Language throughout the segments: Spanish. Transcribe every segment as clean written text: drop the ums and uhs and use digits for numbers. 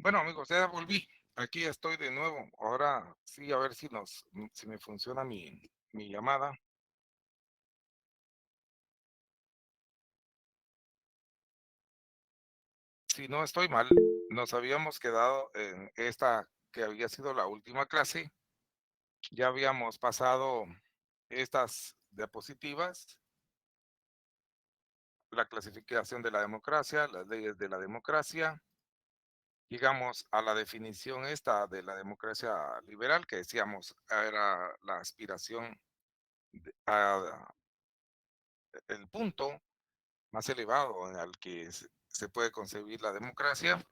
Bueno, amigos, ya volví. Aquí estoy de nuevo. Ahora sí, a ver si me funciona mi llamada. Si no estoy mal, nos habíamos quedado en esta que había sido la última clase. Ya habíamos pasado estas diapositivas, la clasificación de la democracia, las leyes de la democracia. Llegamos a la definición esta de la democracia liberal, que decíamos era la aspiración a el punto más elevado en al que se puede concebir la democracia,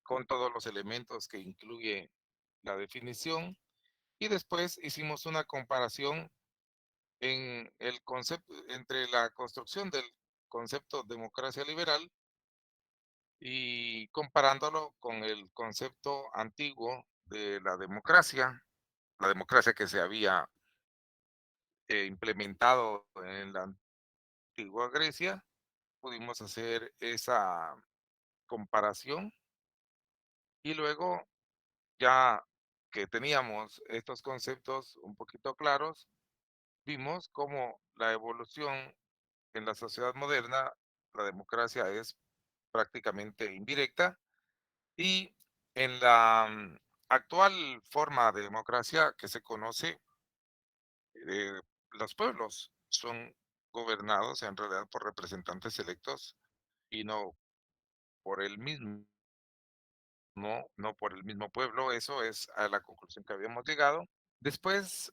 con todos los elementos que incluye la definición. Y después hicimos una comparación en el concepto entre la construcción del concepto democracia liberal y comparándolo con el concepto antiguo de la democracia que se había implementado en la antigua Grecia. Pudimos hacer esa comparación y luego, ya que teníamos estos conceptos un poquito claros, vimos cómo la evolución en la sociedad moderna, la democracia es prácticamente indirecta y en la actual forma de democracia que se conoce, eh, los pueblos son gobernados en realidad por representantes electos y no por el mismo, no por el mismo pueblo. Eso es a la conclusión que habíamos llegado. Después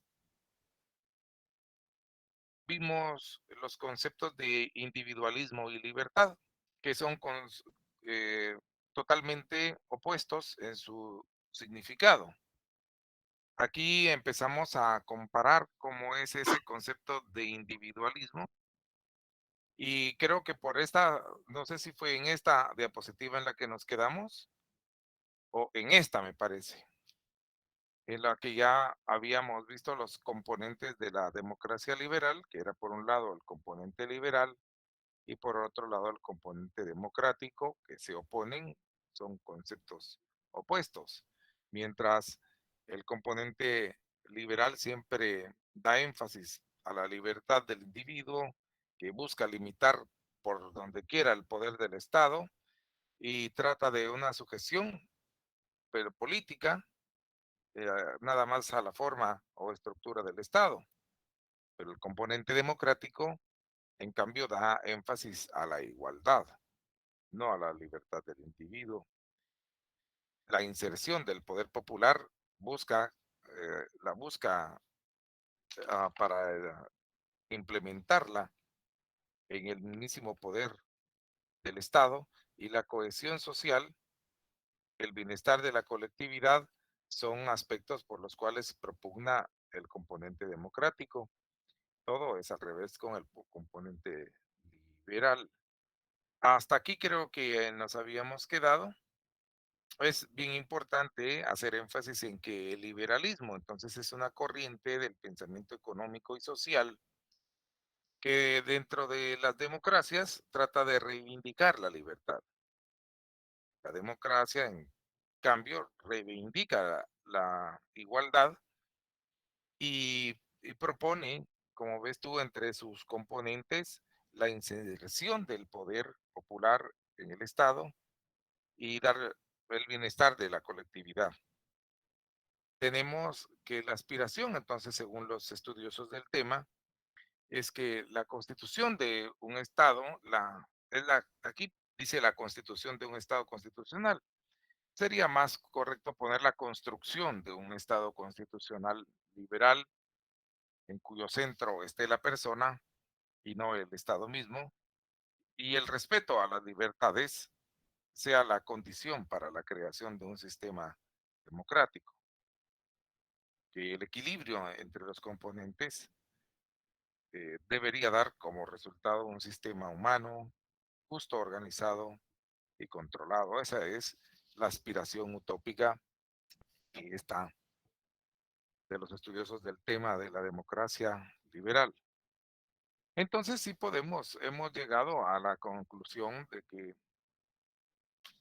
vimos los conceptos de individualismo y libertad, que son totalmente opuestos en su significado. Aquí empezamos a comparar cómo es ese concepto de individualismo y creo que por esta, no sé si fue en esta diapositiva en la que nos quedamos o en esta, me parece, en la que ya habíamos visto los componentes de la democracia liberal, que era por un lado el componente liberal y por otro lado el componente democrático, que se oponen, son conceptos opuestos. Mientras el componente liberal siempre da énfasis a la libertad del individuo, que busca limitar por donde quiera el poder del Estado y trata de una sujeción, pero política, nada más a la forma o estructura del Estado. Pero el componente democrático, en cambio, da énfasis a la igualdad, no a la libertad del individuo. La inserción del poder popular busca, la busca para implementarla en el mismísimo poder del Estado y la cohesión social, el bienestar de la colectividad son aspectos por los cuales propugna el componente democrático. Todo es al revés con el componente liberal. Hasta aquí creo que nos habíamos quedado. Es bien importante hacer énfasis en que el liberalismo, entonces, es una corriente del pensamiento económico y social que dentro de las democracias trata de reivindicar la libertad. La democracia, en cambio, reivindica la igualdad y propone, como ves tú, entre sus componentes, la inserción del poder popular en el Estado y dar el bienestar de la colectividad. Tenemos que la aspiración, entonces, según los estudiosos del tema, es que la constitución de un Estado, aquí dice la constitución de un Estado constitucional. Sería más correcto poner la construcción de un Estado constitucional liberal en cuyo centro esté la persona y no el Estado mismo, y el respeto a las libertades sea la condición para la creación de un sistema democrático, que el equilibrio entre los componentes debería dar como resultado un sistema humano, justo, organizado y controlado. Esa es la aspiración utópica que está de los estudiosos del tema de la democracia liberal. Entonces sí hemos llegado a la conclusión de que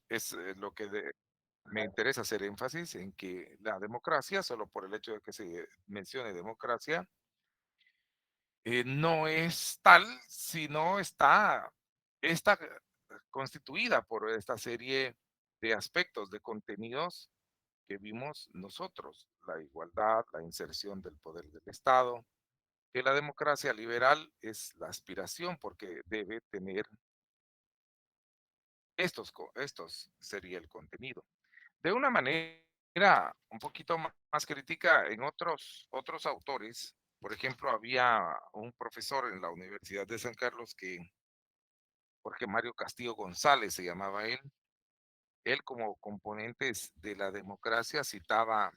es lo que Me interesa hacer énfasis en que la democracia, solo por el hecho de que se mencione democracia, no es tal, sino está constituida por esta serie de aspectos, de contenidos que vimos nosotros, la igualdad, la inserción del poder del Estado, que la democracia liberal es la aspiración porque debe tener estos sería el contenido. De una manera un poquito más crítica en otros autores, por ejemplo, había un profesor en la Universidad de San Carlos que Jorge Mario Castillo González se llamaba él como componentes de la democracia citaba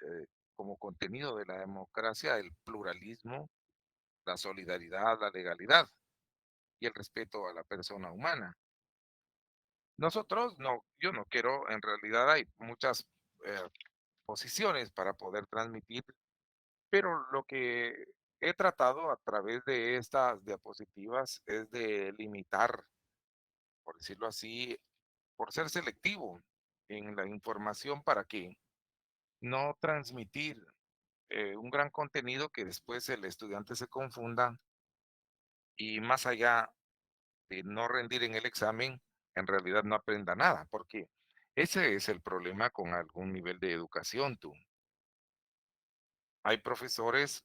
eh, como contenido de la democracia el pluralismo, la solidaridad, la legalidad y el respeto a la persona humana. Nosotros no, yo no quiero, en realidad hay muchas eh, posiciones para poder transmitir, pero lo que he tratado a través de estas diapositivas es de limitar, por decirlo así, por ser selectivo en la información para que no transmitir un gran contenido que después el estudiante se confunda y más allá de no rendir en el examen, en realidad no aprenda nada, porque ese es el problema con algún nivel de educación, tú. Hay profesores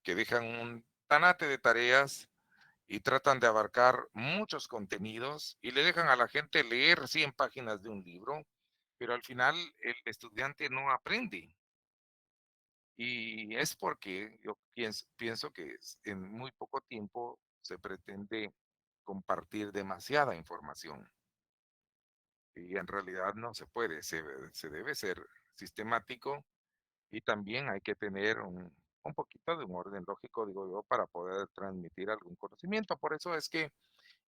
que dejan un tanate de tareas y tratan de abarcar muchos contenidos y le dejan a la gente leer 100 páginas de un libro, pero al final el estudiante no aprende. Y es porque yo pienso que en muy poco tiempo se pretende compartir demasiada información y en realidad no se puede, se debe ser sistemático y también hay que tener un poquito de un orden lógico, digo yo, para poder transmitir algún conocimiento. Por eso es que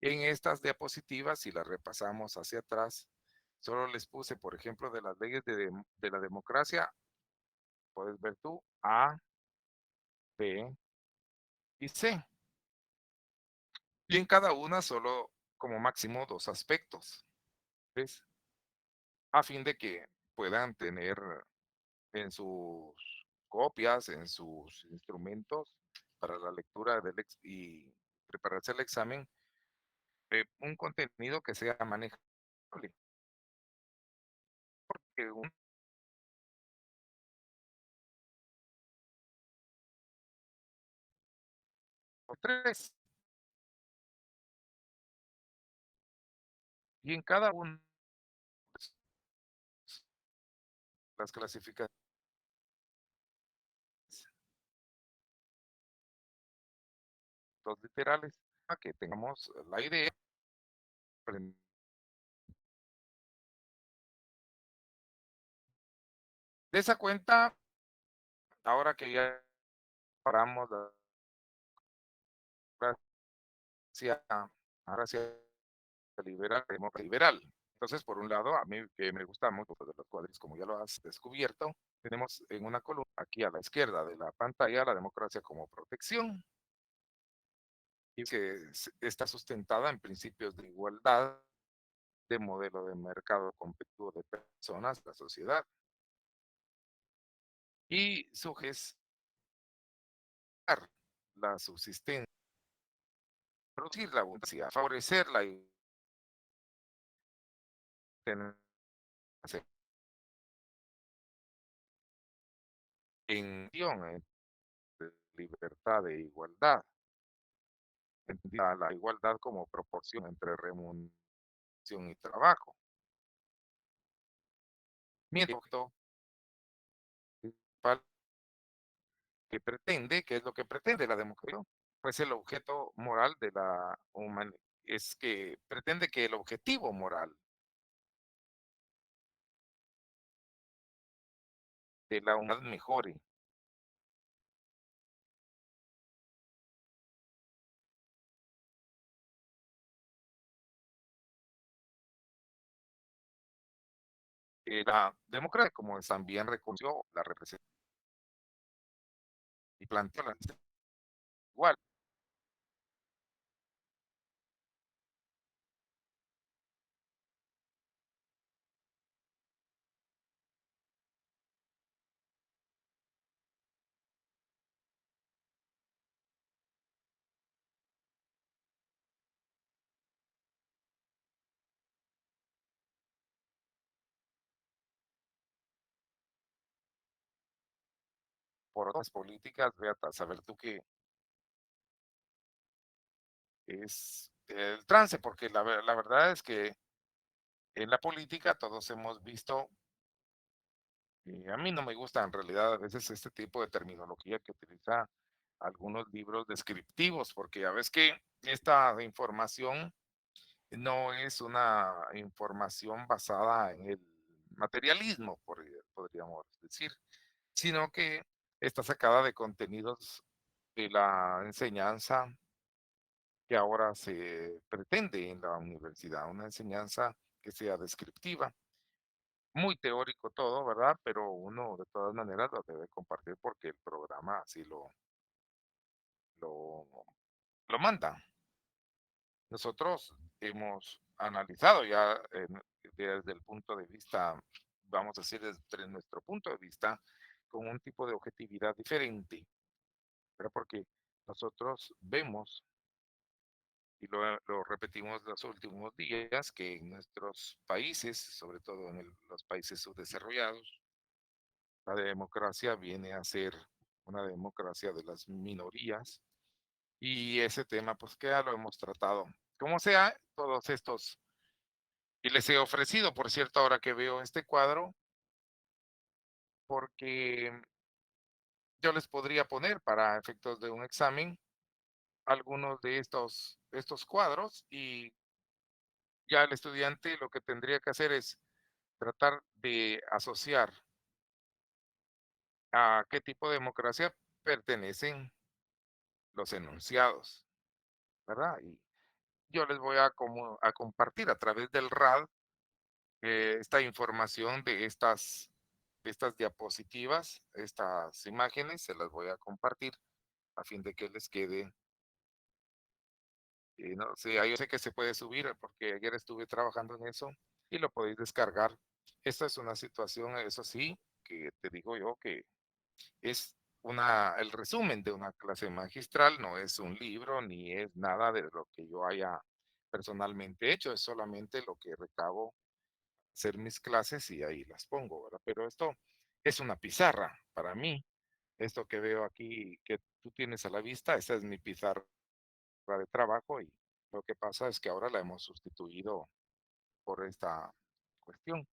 en estas diapositivas, si las repasamos hacia atrás, solo les puse, por ejemplo, de las leyes de la democracia, puedes ver tú A, B y C. Y en cada una solo como máximo dos aspectos, ¿ves? A fin de que puedan tener en sus copias, en sus instrumentos para la lectura y prepararse el examen, un contenido que sea manejable. Que un o tres, y en cada una las clasificaciones literales, a que tengamos la idea. De esa cuenta, ahora que ya paramos la democracia, ahora sí liberal, democracia liberal. Entonces, por un lado, a mí que me gusta mucho de los cuadros, como ya lo has descubierto, tenemos en una columna aquí a la izquierda de la pantalla la democracia como protección y que está sustentada en principios de igualdad, de modelo de mercado competitivo de personas, la sociedad y su gestar la subsistencia, producir la abundancia, favorecer la intención de libertad e igualdad, entendida la igualdad como proporción entre remuneración y trabajo. Mientras que pretende, ¿qué es lo que pretende la democracia? Pues el objeto moral de la humanidad es que pretende que el objetivo moral de la humanidad mejore. La democracia, como también reconoció la representación y planteó la igual, por otras políticas, ve a saber tú qué es el trance, porque la verdad es que en la política todos hemos visto, y a mí no me gusta en realidad a veces este tipo de terminología que utiliza algunos libros descriptivos, porque ya ves que esta información no es una información basada en el materialismo, podríamos decir, sino que está sacada de contenidos de la enseñanza que ahora se pretende en la universidad, una enseñanza que sea descriptiva, muy teórico todo, ¿verdad? Pero uno de todas maneras lo debe compartir porque el programa así lo, lo manda. Nosotros hemos analizado ya desde el punto de vista, vamos a decir, desde nuestro punto de vista, con un tipo de objetividad diferente, pero porque nosotros vemos, y lo repetimos los últimos días, que en nuestros países, sobre todo en los países subdesarrollados, la democracia viene a ser una democracia de las minorías y ese tema pues que ya lo hemos tratado. Como sea, todos estos, y les he ofrecido, por cierto, ahora que veo este cuadro, porque yo les podría poner para efectos de un examen algunos de estos cuadros y ya el estudiante lo que tendría que hacer es tratar de asociar a qué tipo de democracia pertenecen los enunciados, ¿verdad? Y yo les voy a compartir a través del RAD esta información de estas diapositivas, estas imágenes, se las voy a compartir a fin de que les quede, no sé, yo sé que se puede subir porque ayer estuve trabajando en eso y lo podéis descargar. Esta es una situación, eso sí, que te digo yo que es el resumen de una clase magistral, no es un libro ni es nada de lo que yo haya personalmente hecho, es solamente lo que recabo hacer mis clases y ahí las pongo, ¿verdad? Pero esto es una pizarra para mí. Esto que veo aquí que tú tienes a la vista, esta es mi pizarra de trabajo y lo que pasa es que ahora la hemos sustituido por esta cuestión,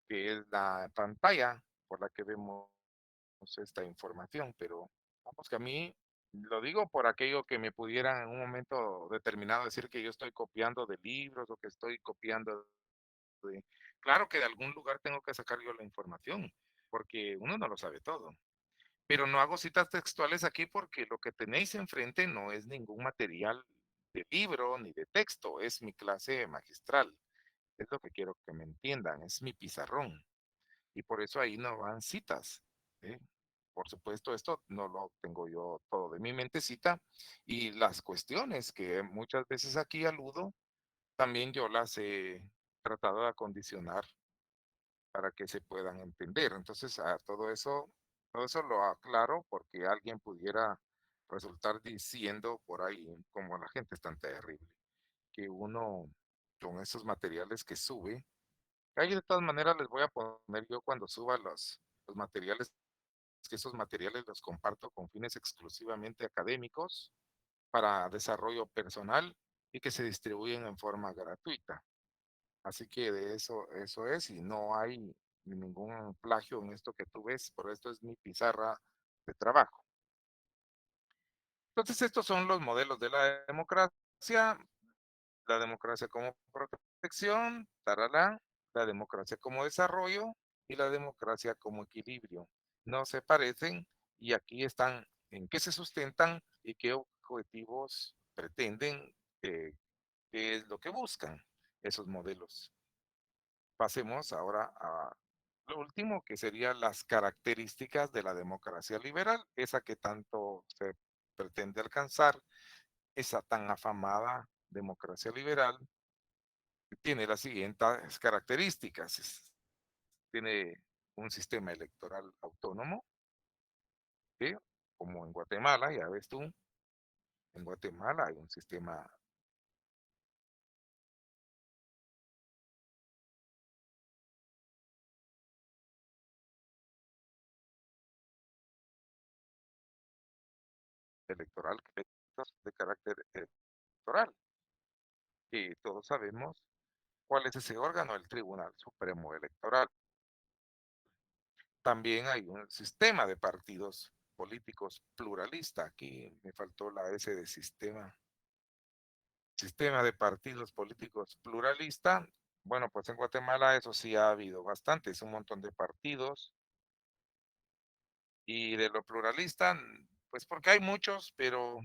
que es la pantalla por la que vemos esta información, pero vamos que a mí lo digo por aquello que me pudieran en un momento determinado decir que yo estoy copiando de libros o que estoy copiando de... Claro que de algún lugar tengo que sacar yo la información, porque uno no lo sabe todo. Pero no hago citas textuales aquí porque lo que tenéis enfrente no es ningún material de libro ni de texto, es mi clase magistral. Es lo que quiero que me entiendan, es mi pizarrón. Y por eso ahí no van citas. ¿Eh? Por supuesto, esto no lo tengo yo todo de mi mentecita y las cuestiones que muchas veces aquí aludo, también yo las he tratado de acondicionar para que se puedan entender. Entonces, todo eso lo aclaro porque alguien pudiera resultar diciendo por ahí, como la gente es tan terrible, que uno con esos materiales que sube, ahí de todas maneras les voy a poner yo cuando suba los materiales, que esos materiales los comparto con fines exclusivamente académicos para desarrollo personal y que se distribuyen en forma gratuita. Así que de eso es, y no hay ningún plagio en esto que tú ves, por esto es mi pizarra de trabajo. Entonces, estos son los modelos de la democracia como protección, tarala, la democracia como desarrollo y la democracia como equilibrio. No se parecen y aquí están en qué se sustentan y qué objetivos pretenden, qué es lo que buscan esos modelos. Pasemos ahora a lo último, que serían las características de la democracia liberal, esa que tanto se pretende alcanzar, esa tan afamada democracia liberal, tiene las siguientes características. Tiene un sistema electoral autónomo, ¿sí? Como en Guatemala, ya ves tú, en Guatemala hay un sistema electoral, de carácter electoral, y todos sabemos cuál es ese órgano, el Tribunal Supremo Electoral. También hay un sistema de partidos políticos pluralista. Aquí me faltó la S de sistema. Sistema de partidos políticos pluralista. Bueno, pues en Guatemala eso sí ha habido bastantes, un montón de partidos. Y de lo pluralista, pues porque hay muchos, pero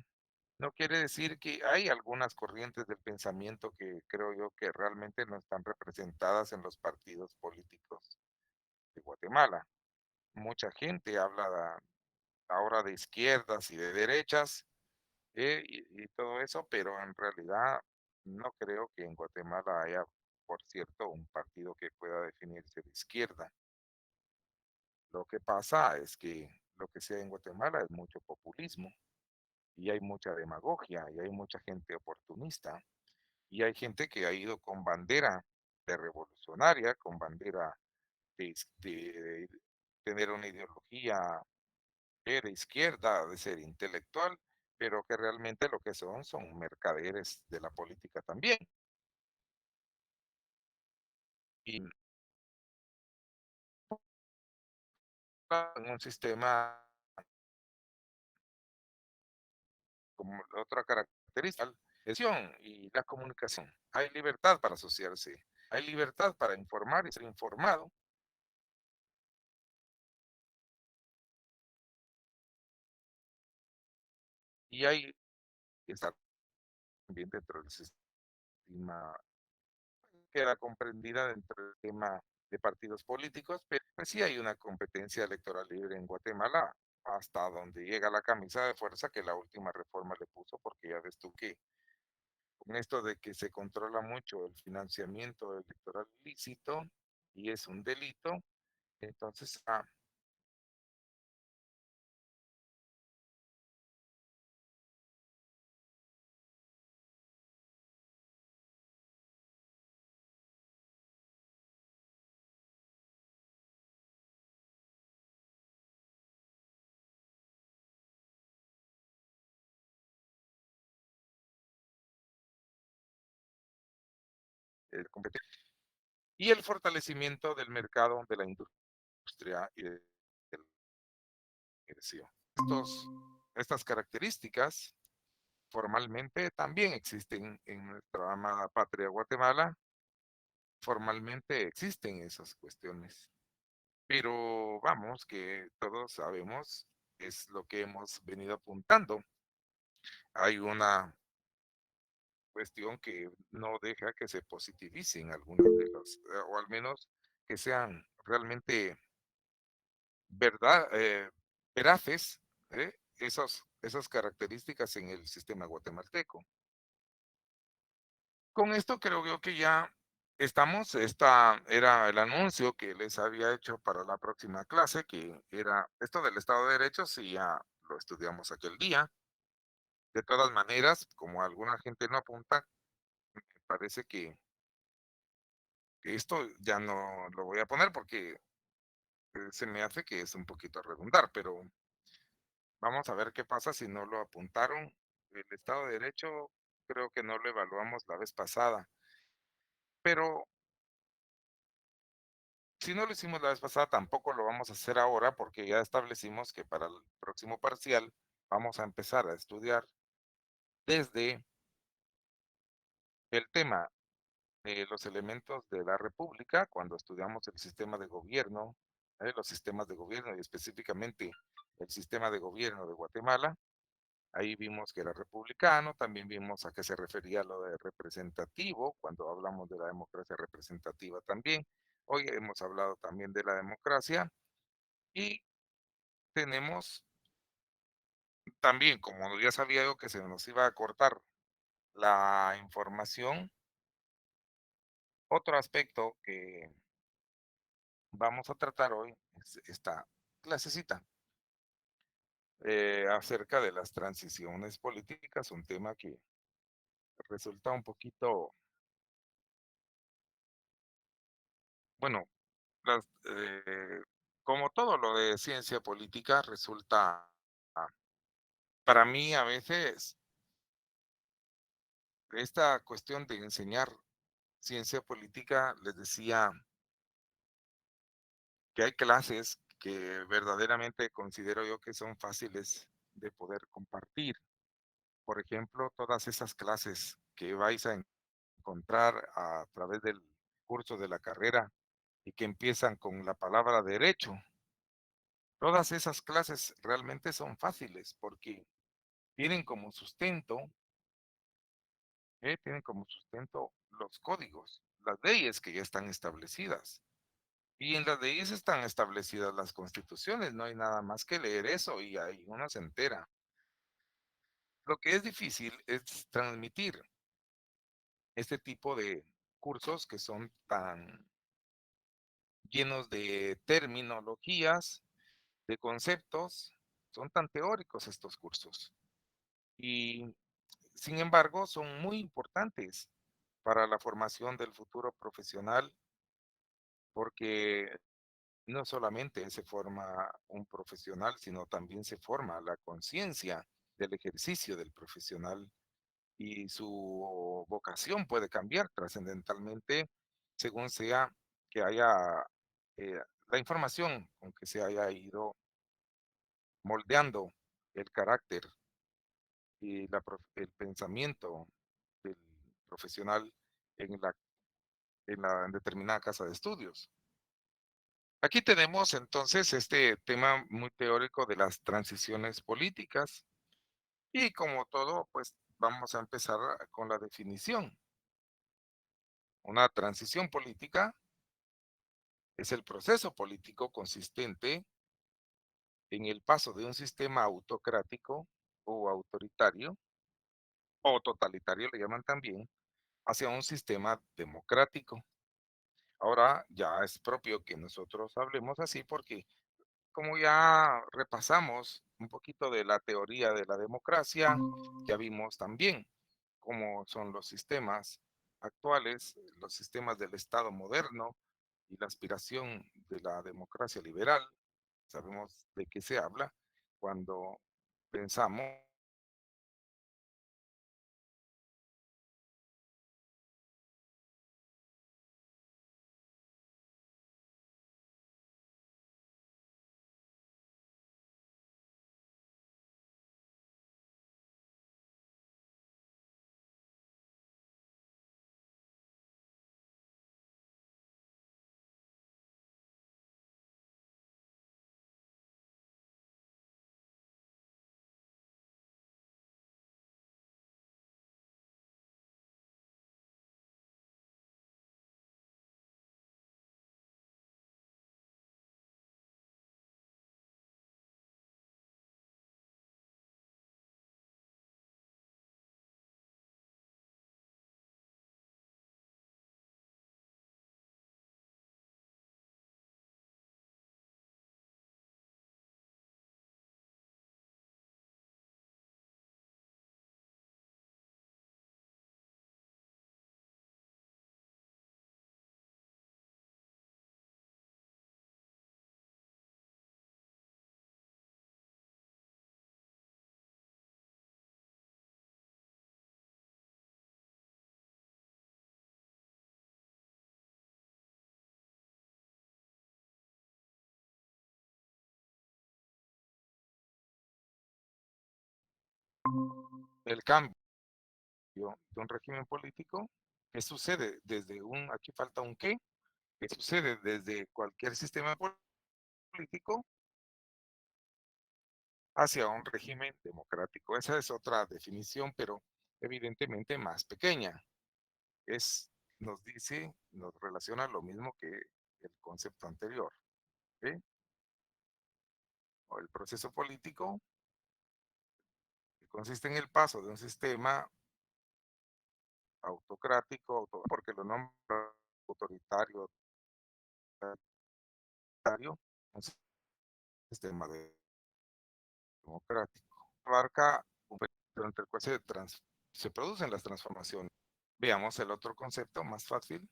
no quiere decir que hay algunas corrientes del pensamiento que creo yo que realmente no están representadas en los partidos políticos de Guatemala. Mucha gente habla ahora de izquierdas y de derechas, y todo eso, pero en realidad no creo que en Guatemala haya, por cierto, un partido que pueda definirse de izquierda. Lo que pasa es que lo que sea en Guatemala es mucho populismo y hay mucha demagogia y hay mucha gente oportunista y hay gente que ha ido con bandera de revolucionaria, con bandera de tener una ideología de izquierda, de ser intelectual, pero que realmente lo que son mercaderes de la política también. Y en un sistema como otra característica, y la comunicación. Hay libertad para asociarse, hay libertad para informar y ser informado, y hay que estar también dentro del sistema, queda comprendida dentro del tema de partidos políticos, pero pues sí hay una competencia electoral libre en Guatemala hasta donde llega la camisa de fuerza que la última reforma le puso, porque ya ves tú que con esto de que se controla mucho el financiamiento electoral ilícito y es un delito, entonces y el fortalecimiento del mercado de la industria y de la inversión. Estas características formalmente también existen en nuestra amada patria Guatemala, formalmente existen esas cuestiones, pero vamos, que todos sabemos es lo que hemos venido apuntando. Hay una cuestión que no deja que se positivicen algunos de los, o al menos que sean realmente verdad, veraces, esas características en el sistema guatemalteco. Con esto creo yo que ya estamos, esta era el anuncio que les había hecho para la próxima clase, que era esto del Estado de Derecho, si ya lo estudiamos aquel día. De todas maneras, como alguna gente no apunta, me parece que esto ya no lo voy a poner porque se me hace que es un poquito redundar, pero vamos a ver qué pasa si no lo apuntaron. El Estado de Derecho creo que no lo evaluamos la vez pasada, pero si no lo hicimos la vez pasada, tampoco lo vamos a hacer ahora porque ya establecimos que para el próximo parcial vamos a empezar a estudiar desde el tema de los elementos de la república, cuando estudiamos el sistema de gobierno, los sistemas de gobierno y específicamente el sistema de gobierno de Guatemala. Ahí vimos que era republicano, también vimos a qué se refería lo de representativo, cuando hablamos de la democracia representativa también. Hoy hemos hablado también de la democracia y tenemos también, como ya sabía yo que se nos iba a cortar la información, otro aspecto que vamos a tratar hoy es esta clasecita acerca de las transiciones políticas, un tema que resulta un poquito, bueno, las, como todo lo de ciencia política resulta Para mí, a veces, esta cuestión de enseñar ciencia política, les decía que hay clases que verdaderamente considero yo que son fáciles de poder compartir. Por ejemplo, todas esas clases que vais a encontrar a través del curso de la carrera y que empiezan con la palabra derecho. Todas esas clases realmente son fáciles porque tienen como sustento, tienen como sustento los códigos, las leyes que ya están establecidas. Y en las leyes están establecidas las constituciones, no hay nada más que leer eso y ahí uno se entera. Lo que es difícil es transmitir este tipo de cursos que son tan llenos de terminologías, de conceptos, son tan teóricos estos cursos. Y sin embargo, son muy importantes para la formación del futuro profesional porque no solamente se forma un profesional, sino también se forma la conciencia del ejercicio del profesional y su vocación puede cambiar trascendentalmente según sea que haya la información con que se haya ido moldeando el carácter y el pensamiento del profesional en la determinada casa de estudios. Aquí tenemos entonces este tema muy teórico de las transiciones políticas y como todo, pues vamos a empezar con la definición. Una transición política es el proceso político consistente en el paso de un sistema autocrático o autoritario o totalitario, le llaman también, hacia un sistema democrático. Ahora ya es propio que nosotros hablemos así porque como ya repasamos un poquito de la teoría de la democracia, ya vimos también cómo son los sistemas actuales, los sistemas del Estado moderno y la aspiración de la democracia liberal. Sabemos de qué se habla cuando pensamos el cambio de un régimen político que sucede desde aquí falta un qué, que sucede desde cualquier sistema político hacia un régimen democrático. Esa es otra definición, pero evidentemente más pequeña. Es, nos dice, nos relaciona lo mismo que el concepto anterior. ¿Sí? O el proceso político que consiste en el paso de un sistema autocrático, porque lo nombra autoritario, autoritario, un sistema democrático. Abarca un periodo durante el cual se producen las transformaciones. Veamos el otro concepto más fácil,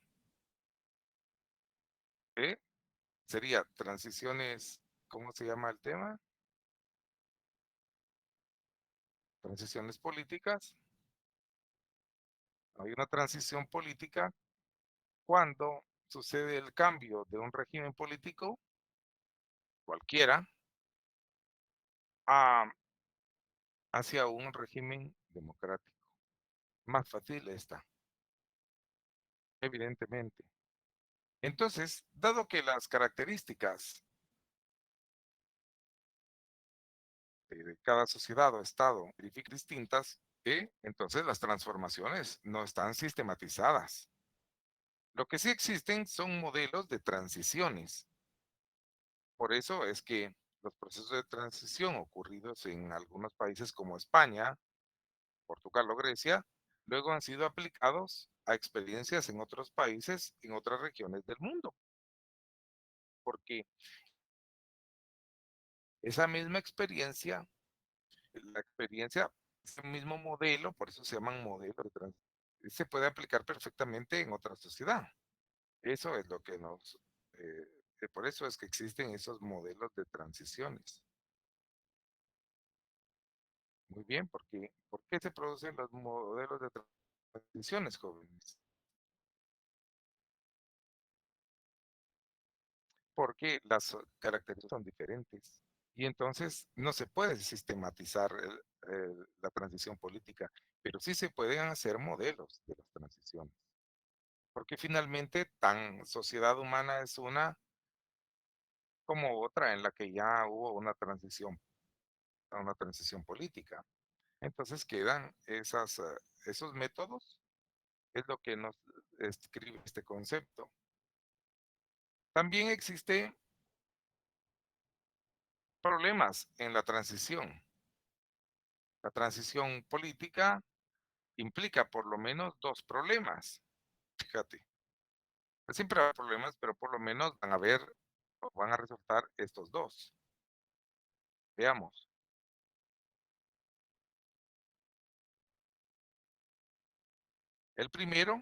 que sería transiciones, ¿cómo se llama el tema? transiciones políticas. Hay una transición política cuando sucede el cambio de un régimen político, cualquiera, a- hacia un régimen democrático. Más fácil está, evidentemente. Entonces, dado que las características de cada sociedad o estado son distintas, entonces las transformaciones no están sistematizadas. Lo que sí existen son modelos de transiciones. Por eso es que los procesos de transición ocurridos en algunos países como España, Portugal o Grecia, luego han sido aplicados a experiencias en otros países, en otras regiones del mundo, porque esa misma experiencia, la experiencia, ese mismo modelo, por eso se llaman modelos de transición, se puede aplicar perfectamente en otra sociedad. Eso es lo que por eso es que existen esos modelos de transiciones. Muy bien, porque ¿por qué se producen los modelos de transiciones, jóvenes? Porque las características son diferentes. Y entonces no se puede sistematizar la transición política, pero sí se pueden hacer modelos de las transiciones. Porque finalmente tan sociedad humana es una como otra en la que ya hubo una transición política. Entonces quedan esos métodos, es lo que nos escribe este concepto. También existen problemas en la transición. La transición política implica por lo menos dos problemas. Fíjate, siempre hay problemas, pero por lo menos van a haber o van a resultar estos dos. Veamos. El primero,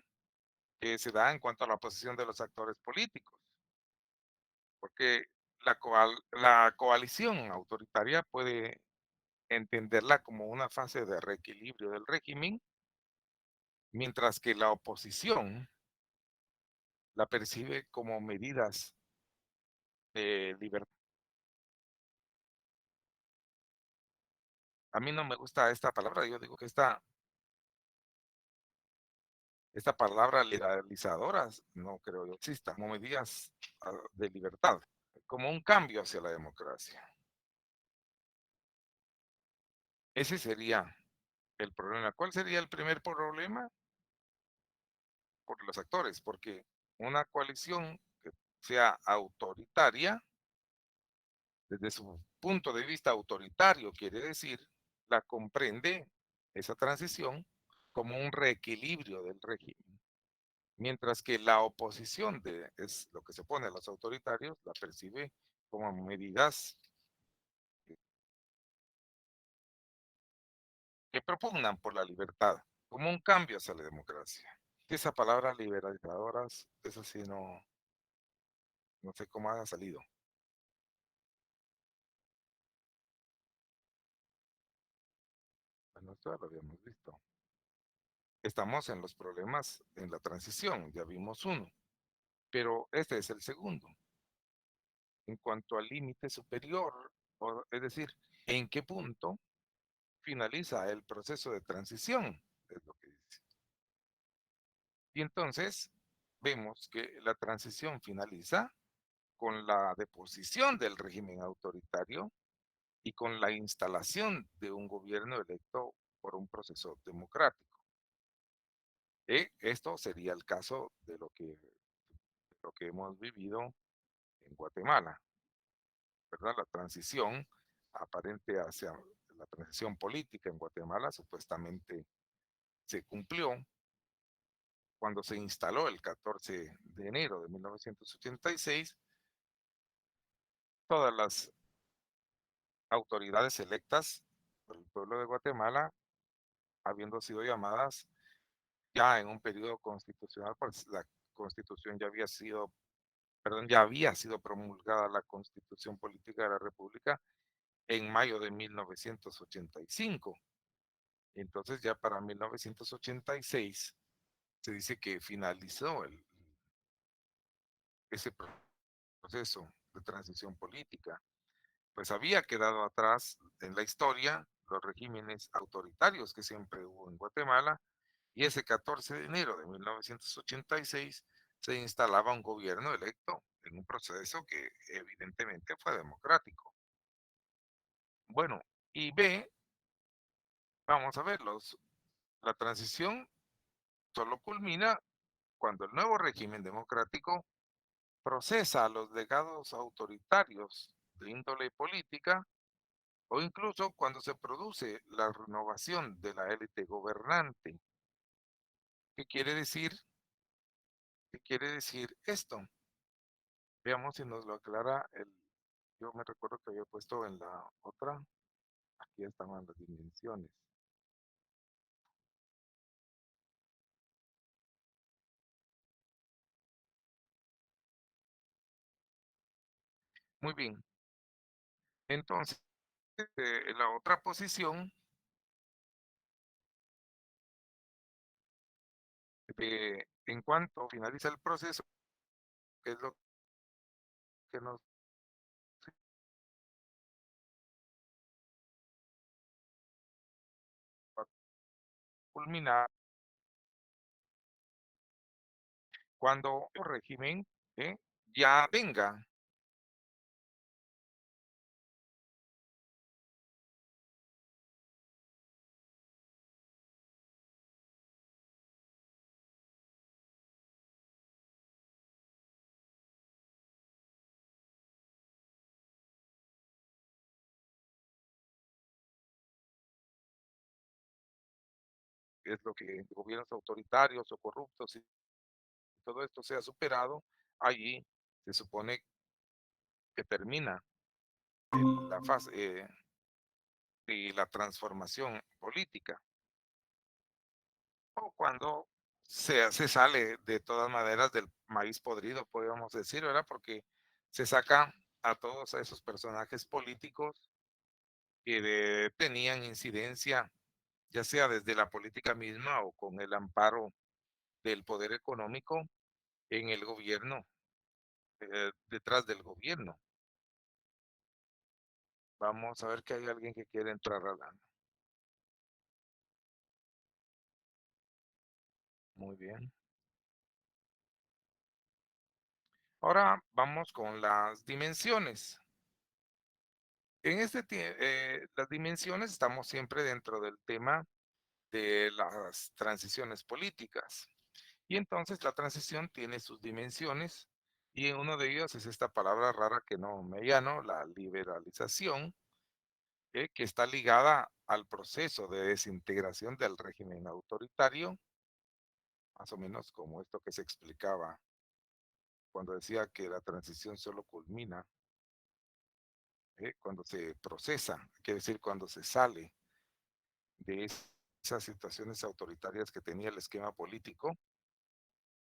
que se da en cuanto a la posición de los actores políticos, porque la coalición autoritaria puede entenderla como una fase de reequilibrio del régimen, mientras que la oposición la percibe como medidas de libertad. A mí no me gusta esta palabra, yo digo que esta palabra liberalizadoras no creo yo exista, como medidas de libertad, como un cambio hacia la democracia. Ese sería el problema. ¿Cuál sería el primer problema? Por los actores, porque una coalición que sea autoritaria, desde su punto de vista autoritario, quiere decir, la comprende esa transición como un reequilibrio del régimen, mientras que la oposición es lo que se opone a los autoritarios, la percibe como medidas que propugnan por la libertad, como un cambio hacia la democracia. Esa palabra liberalizadoras, eso sí no sé cómo ha salido. Bueno, esto ya lo habíamos visto. Estamos en los problemas en la transición, ya vimos uno, pero este es el segundo. En cuanto al límite superior, es decir, ¿en qué punto finaliza el proceso de transición? Es lo que dice. Y entonces vemos que la transición finaliza con la deposición del régimen autoritario y con la instalación de un gobierno electo por un proceso democrático. Esto sería el caso de lo que hemos vivido en Guatemala, ¿verdad? La transición aparente hacia la transición política en Guatemala supuestamente se cumplió cuando se instaló el 14 de enero de 1986 todas las autoridades electas por el pueblo de Guatemala, habiendo sido llamadas ya en un periodo constitucional, pues la constitución ya había sido, perdón, ya había sido promulgada la constitución política de la República en mayo de 1985. Entonces ya para 1986 se dice que finalizó ese proceso de transición política, pues había quedado atrás en la historia los regímenes autoritarios que siempre hubo en Guatemala, y ese 14 de enero de 1986 se instalaba un gobierno electo en un proceso que evidentemente fue democrático. Bueno, y B, vamos a verlos. La transición solo culmina cuando el nuevo régimen democrático procesa a los legados autoritarios de índole política, o incluso cuando se produce la renovación de la élite gobernante. ¿Qué quiere decir? ¿Qué quiere decir esto? Veamos si nos lo aclara yo me recuerdo que había puesto en la otra, aquí estaban las dimensiones. Muy bien, entonces, la otra posición en cuanto finaliza el proceso, que es lo que nos va a culminar cuando el régimen ¿eh? ya venga, es lo que gobiernos autoritarios o corruptos y todo esto sea superado, allí se supone que termina la fase de la transformación política, o cuando se sale de todas maneras del maíz podrido, podríamos decir, ¿verdad? Porque se saca a todos esos personajes políticos que tenían incidencia, ya sea desde la política misma o con el amparo del poder económico en el gobierno, detrás del gobierno. Vamos a ver que hay alguien que quiere entrar a la... Muy bien. Ahora vamos con las dimensiones. En las dimensiones estamos siempre dentro del tema de las transiciones políticas. Y entonces la transición tiene sus dimensiones, y en uno de ellos es esta palabra rara que no me llano, la liberalización, que está ligada al proceso de desintegración del régimen autoritario, más o menos como esto que se explicaba cuando decía que la transición solo culmina cuando se procesa, quiere decir cuando se sale de esas situaciones autoritarias que tenía el esquema político,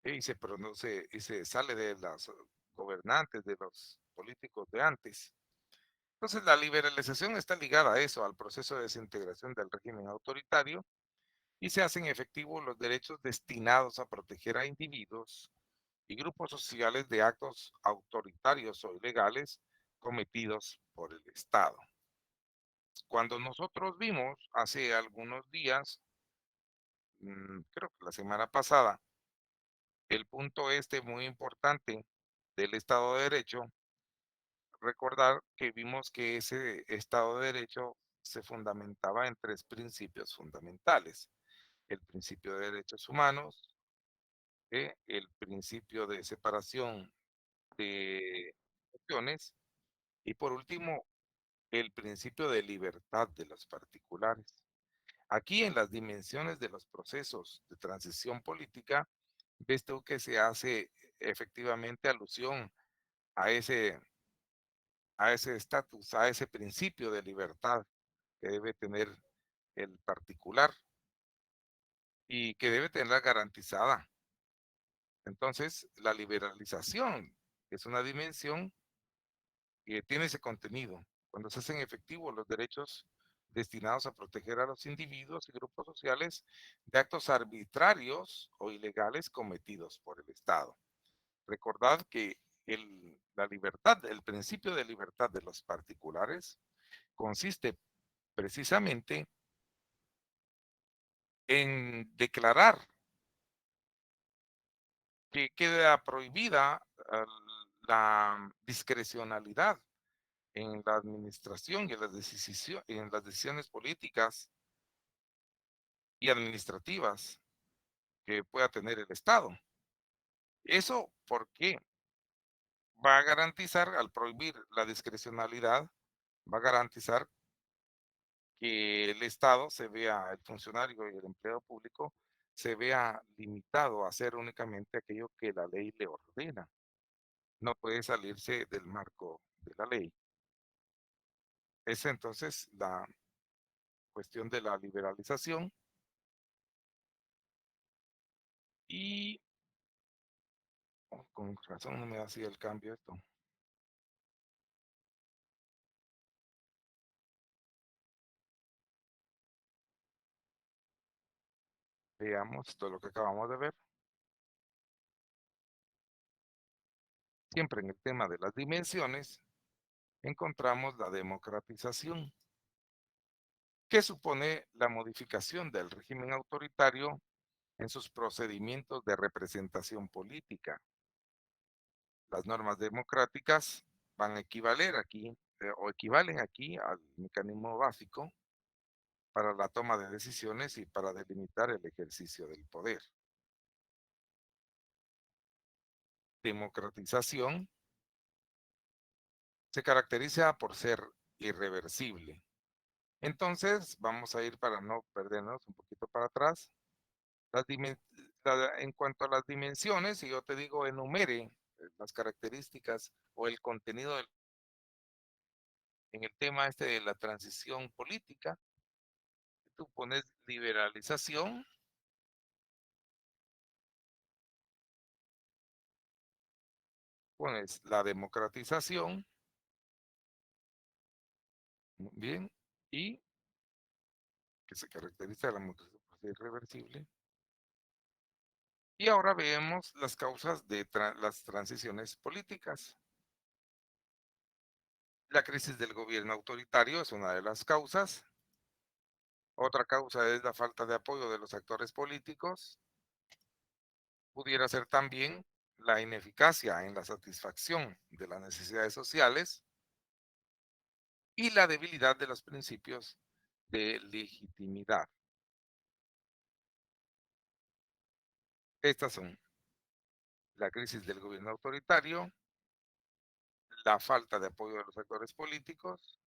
y se produce y se sale de los gobernantes, de los políticos de antes. Entonces, la liberalización está ligada a eso, al proceso de desintegración del régimen autoritario, y se hacen efectivos los derechos destinados a proteger a individuos y grupos sociales de actos autoritarios o ilegales cometidos por el Estado. Cuando nosotros vimos hace algunos días, creo que la semana pasada, el punto este muy importante del Estado de Derecho, recordar que vimos que ese Estado de Derecho se fundamentaba en tres principios fundamentales: el principio de derechos humanos, el principio de separación de funciones, y por último, el principio de libertad de los particulares. Aquí en las dimensiones de los procesos de transición política, ves tú que se hace efectivamente alusión a ese estatus, a ese principio de libertad que debe tener el particular y que debe tenerla garantizada. Entonces, la liberalización es una dimensión que tiene ese contenido. Cuando se hacen efectivos los derechos destinados a proteger a los individuos y grupos sociales de actos arbitrarios o ilegales cometidos por el Estado. Recordad que la libertad, el principio de libertad de los particulares consiste precisamente en declarar que queda prohibida la discrecionalidad en la administración y en las decisiones políticas y administrativas que pueda tener el Estado. ¿Eso por qué? Va a garantizar, al prohibir la discrecionalidad, va a garantizar que el Estado se vea, el funcionario y el empleado público se vea limitado a hacer únicamente aquello que la ley le ordena. No puede salirse del marco de la ley. Es entonces la cuestión de la liberalización y con razón no me hacía el cambio esto. Veamos todo lo que acabamos de ver. Siempre en el tema de las dimensiones encontramos la democratización, que supone la modificación del régimen autoritario en sus procedimientos de representación política. Las normas democráticas van a equivaler aquí o equivalen aquí al mecanismo básico para la toma de decisiones y para delimitar el ejercicio del poder. Democratización se caracteriza por ser irreversible. Entonces, vamos a ir para no perdernos un poquito para atrás. Las en cuanto a las dimensiones, si yo te digo enumere las características o el contenido en el tema este de la transición política, tú pones liberalización, pones la democratización, muy bien, y que se caracteriza la democracia por ser irreversible. Y ahora vemos las causas de las transiciones políticas. La crisis del gobierno autoritario es una de las causas. Otra causa es la falta de apoyo de los actores políticos. Pudiera ser también la ineficacia en la satisfacción de las necesidades sociales y la debilidad de los principios de legitimidad. Estas son la crisis del gobierno autoritario, la falta de apoyo de los actores políticos,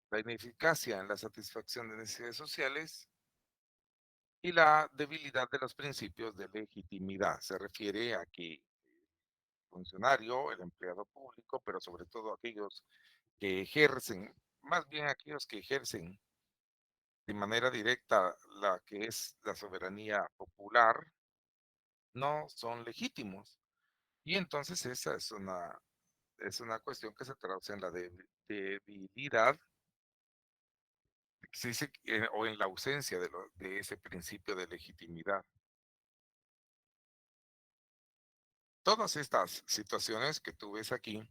la ineficacia en la satisfacción de necesidades sociales y la debilidad de los principios de legitimidad. Se refiere a que el funcionario, el empleado público, pero sobre todo aquellos que ejercen, más bien aquellos que ejercen de manera directa la que es la soberanía popular, no son legítimos. Y entonces esa es una cuestión que se traduce en la debilidad, se dice, o en la ausencia de ese principio de legitimidad. Todas estas situaciones que tú ves aquí,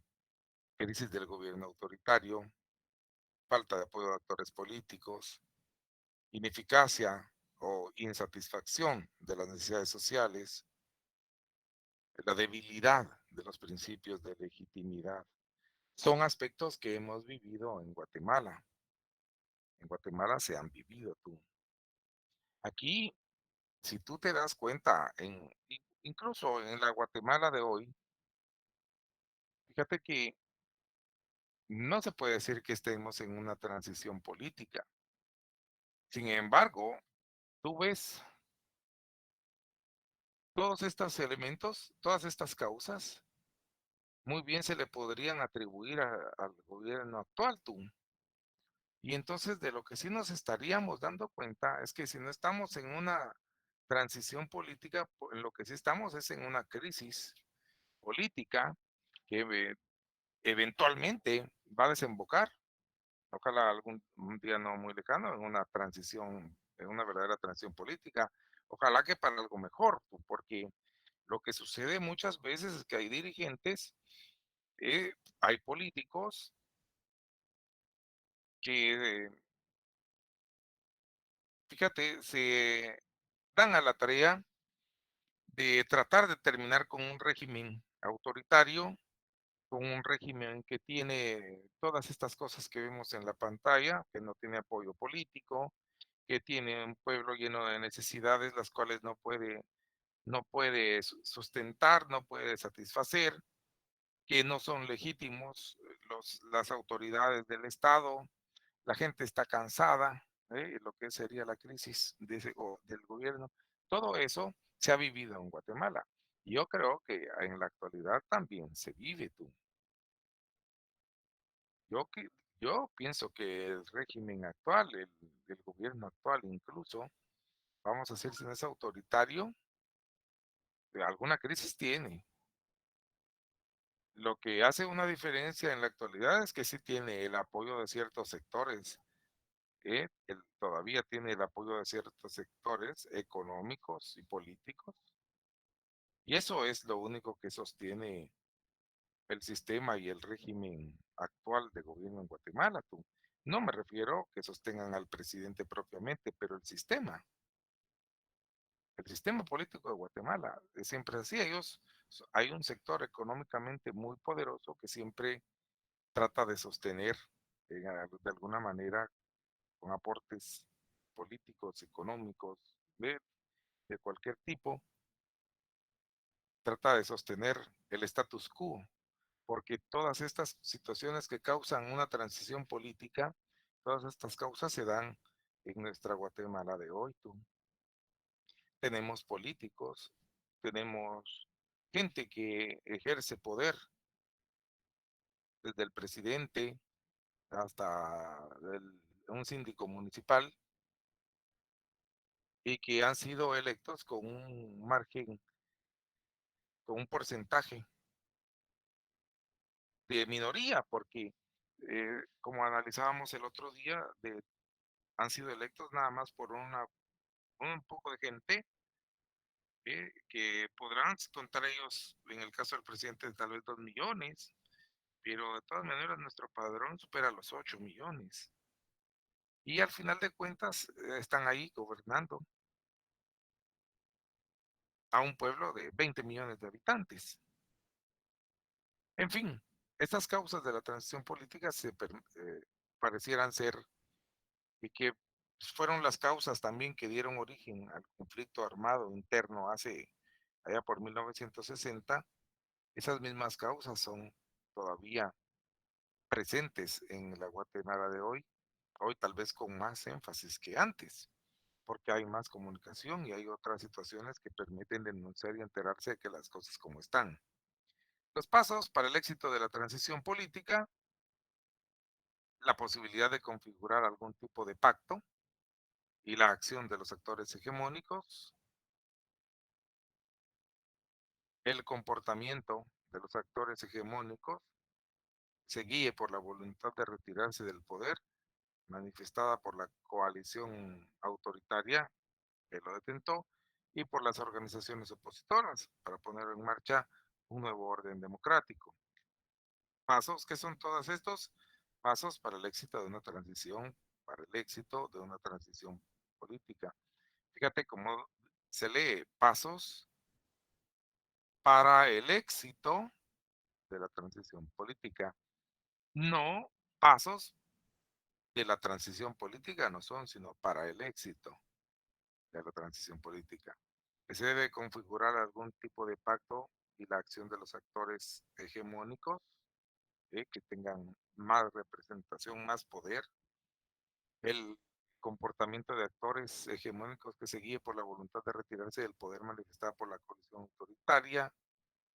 crisis del gobierno autoritario, falta de apoyo de actores políticos, ineficacia o insatisfacción de las necesidades sociales, la debilidad de los principios de legitimidad, son aspectos que hemos vivido en Guatemala. En Guatemala se han vivido tú. Aquí, si tú te das cuenta, incluso en la Guatemala de hoy, fíjate que no se puede decir que estemos en una transición política. Sin embargo, tú ves todos estos elementos, todas estas causas, muy bien se le podrían atribuir al gobierno actual, tú. Y entonces de lo que sí nos estaríamos dando cuenta es que si no estamos en una transición política, en lo que sí estamos es en una crisis política que eventualmente va a desembocar Ojalá algún un día no muy lejano, en una transición, en una verdadera transición política. Ojalá que para algo mejor, porque lo que sucede muchas veces es que hay dirigentes, hay políticos que, fíjate, se dan a la tarea de tratar de terminar con un régimen autoritario, con un régimen que tiene todas estas cosas que vemos en la pantalla, que no tiene apoyo político, que tiene un pueblo lleno de necesidades, las cuales no puede sustentar, no puede satisfacer, que no son legítimos las autoridades del Estado, la gente está cansada, lo que sería la crisis del gobierno. Todo eso se ha vivido en Guatemala. Yo creo que en la actualidad también se vive tú. Yo, que, yo pienso que el régimen actual, el gobierno actual incluso, vamos a decir, si no es autoritario, alguna crisis tiene. Lo que hace una diferencia en la actualidad es que sí tiene el apoyo de ciertos sectores, todavía tiene el apoyo de ciertos sectores económicos y políticos, y eso es lo único que sostiene el sistema y el régimen actual de gobierno en Guatemala. Tú. No me refiero que sostengan al presidente propiamente, pero el sistema político de Guatemala siempre es así. Hay un sector económicamente muy poderoso que siempre trata de sostener de alguna manera con aportes políticos, económicos, de cualquier tipo, trata de sostener el status quo, porque todas estas situaciones que causan una transición política, todas estas causas se dan en nuestra Guatemala de hoy. Tú. Tenemos políticos, tenemos gente que ejerce poder, desde el presidente hasta un síndico municipal, y que han sido electos con un margen, con un porcentaje de minoría, porque como analizábamos el otro día, han sido electos nada más por un poco de gente, que podrán contar ellos, en el caso del presidente, tal vez 2 millones, pero de todas maneras nuestro padrón supera los 8 millones. Y al final de cuentas están ahí gobernando a un pueblo de 20 millones de habitantes. En fin, estas causas de la transición política parecieran ser y que fueron las causas también que dieron origen al conflicto armado interno allá por 1960. Esas mismas causas son todavía presentes en la Guatemala de hoy tal vez con más énfasis que antes, porque hay más comunicación y hay otras situaciones que permiten denunciar y enterarse de que las cosas como están. Los pasos para el éxito de la transición política: la posibilidad de configurar algún tipo de pacto y la acción de los actores hegemónicos, el comportamiento de los actores hegemónicos se guíe por la voluntad de retirarse del poder manifestada por la coalición autoritaria que lo detentó y por las organizaciones opositoras para poner en marcha un nuevo orden democrático. Pasos, ¿qué son todos estos? Pasos para el éxito de una transición, para el éxito de una transición política. Fíjate cómo se lee: pasos para el éxito de la transición política. No, pasos de la transición política no son, sino para el éxito de la transición política. Que se debe configurar algún tipo de pacto y la acción de los actores hegemónicos, que tengan más representación, más poder. El comportamiento de actores hegemónicos que se guíe por la voluntad de retirarse del poder manifestada por la coalición autoritaria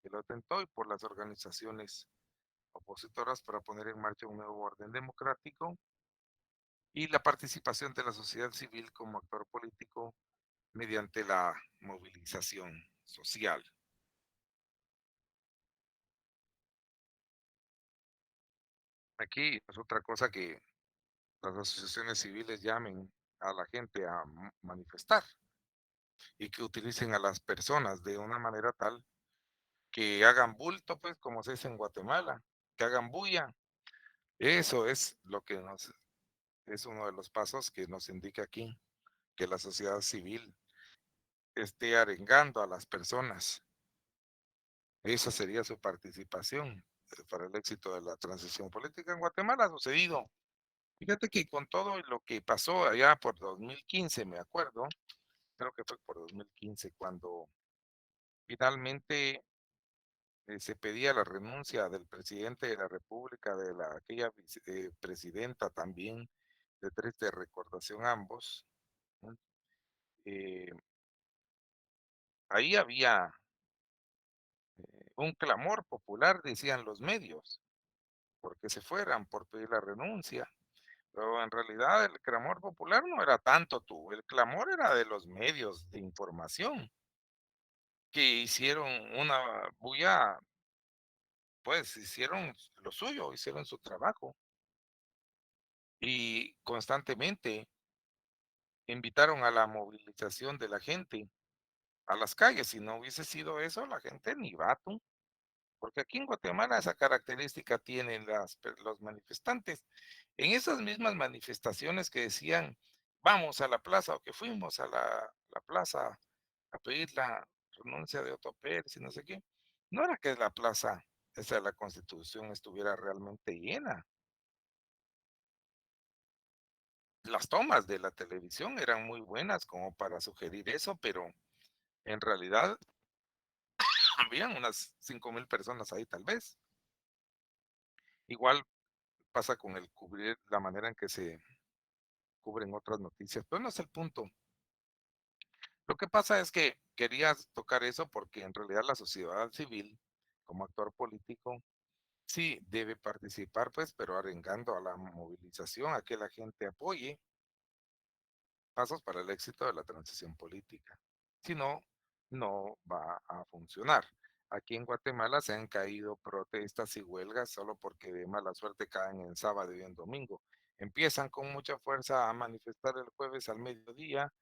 que lo atentó y por las organizaciones opositoras para poner en marcha un nuevo orden democrático, y la participación de la sociedad civil como actor político mediante la movilización social. Aquí es otra cosa las asociaciones civiles llamen a la gente a manifestar y que utilicen a las personas de una manera tal que hagan bulto, pues, como se dice en Guatemala, que hagan bulla. Eso es lo que es uno de los pasos que nos indica aquí, que la sociedad civil esté arengando a las personas. Esa sería su participación para el éxito de la transición política. En Guatemala ha sucedido. Fíjate que con todo lo que pasó allá por 2015, me acuerdo, creo que fue por 2015, cuando finalmente se pedía la renuncia del presidente de la República, de aquella presidenta también, de triste recordación ambos. ¿No? Eh, Ahí había un clamor popular, decían los medios, porque se fueran, por pedir la renuncia. Pero en realidad el clamor popular no era tanto tú, el clamor era de los medios de información que hicieron una bulla, pues hicieron lo suyo, hicieron su trabajo y constantemente invitaron a la movilización de la gente a las calles. Si no hubiese sido eso, la gente ni va tú. Porque aquí en Guatemala esa característica tienen los manifestantes. En esas mismas manifestaciones que decían, vamos a la plaza o que fuimos a la plaza a pedir la renuncia de Otto Pérez y no sé qué, no era que la plaza, esa de la Constitución, estuviera realmente llena. Las tomas de la televisión eran muy buenas como para sugerir eso, pero en realidad habían unas 5,000 personas ahí tal vez. Igual pasa con el cubrir, la manera en que se cubren otras noticias, pero no es el punto. Lo que pasa es que querías tocar eso porque en realidad la sociedad civil, como actor político, sí debe participar, pues, pero arengando a la movilización, a que la gente apoye pasos para el éxito de la transición política. Si no, no va a funcionar. Aquí en Guatemala se han caído protestas y huelgas solo porque de mala suerte caen en sábado y en domingo. Empiezan con mucha fuerza a manifestar el jueves al mediodía,